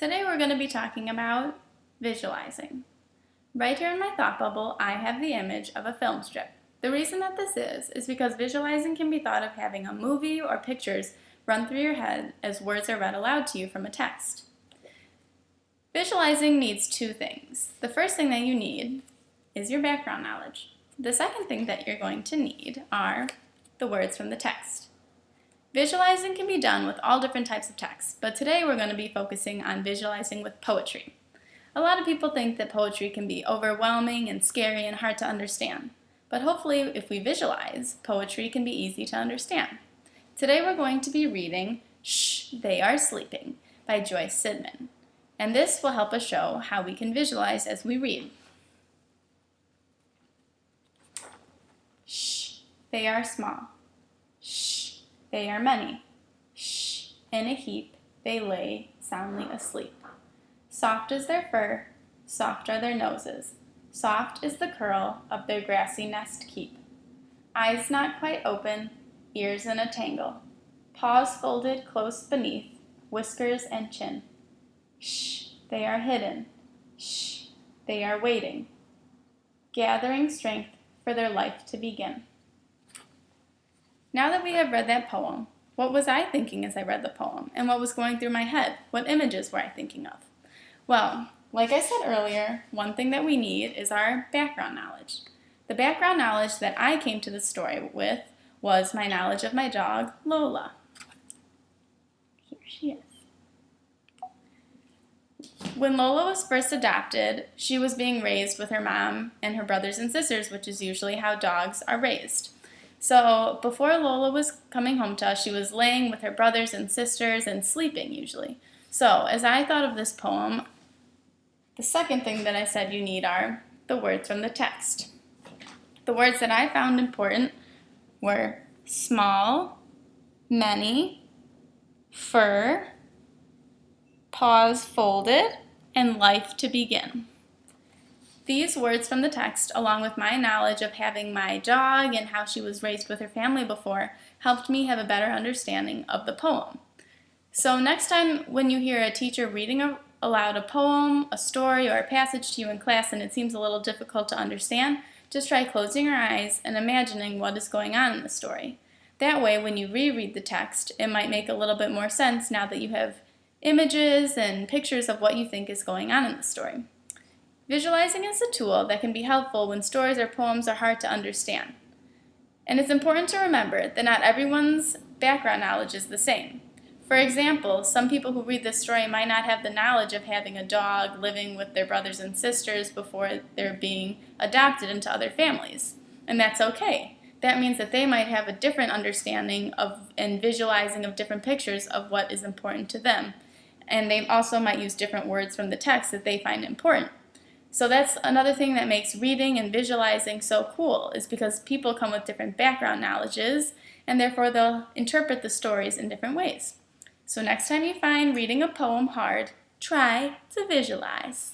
Today we're going to be talking about visualizing. Right here in my thought bubble, I have the image of a film strip. The reason that this is because visualizing can be thought of having a movie or pictures run through your head as words are read aloud to you from a text. Visualizing needs two things. The first thing that you need is your background knowledge. The second thing that you're going to need are the words from the text. Visualizing can be done with all different types of text, but today we're going to be focusing on visualizing with poetry. A lot of people think that poetry can be overwhelming and scary and hard to understand, but hopefully if we visualize, poetry can be easy to understand. Today we're going to be reading Shh, They Are Sleeping by Joyce Sidman, and this will help us show how we can visualize as we read. Shh, they are small. Shh, they are many. Shh, in a heap they lay soundly asleep. Soft is their fur, soft are their noses. Soft is the curl of their grassy nest keep. Eyes not quite open, ears in a tangle. Paws folded close beneath, whiskers and chin. Shh, they are hidden. Shh, they are waiting. Gathering strength for their life to begin. Now that we have read that poem, what was I thinking as I read the poem? And what was going through my head? What images were I thinking of? Well, like I said earlier, one thing that we need is our background knowledge. The background knowledge that I came to the story with was my knowledge of my dog, Lola. Here she is. When Lola was first adopted, she was being raised with her mom and her brothers and sisters, which is usually how dogs are raised. So before Lola was coming home to us, she was laying with her brothers and sisters and sleeping usually. So as I thought of this poem, the second thing that I said you need are the words from the text. The words that I found important were small, many, fur, paws folded, and life to begin. These words from the text, along with my knowledge of having my dog and how she was raised with her family before, helped me have a better understanding of the poem. So next time when you hear a teacher reading aloud a poem, a story, or a passage to you in class and it seems a little difficult to understand, just try closing your eyes and imagining what is going on in the story. That way, when you reread the text, it might make a little bit more sense now that you have images and pictures of what you think is going on in the story. Visualizing is a tool that can be helpful when stories or poems are hard to understand. And it's important to remember that not everyone's background knowledge is the same. For example, some people who read this story might not have the knowledge of having a dog living with their brothers and sisters before they're being adopted into other families. And that's okay. That means that they might have a different understanding of and visualizing of different pictures of what is important to them. And they also might use different words from the text that they find important. So that's another thing that makes reading and visualizing so cool, is because people come with different background knowledges and therefore they'll interpret the stories in different ways. So next time you find reading a poem hard, try to visualize.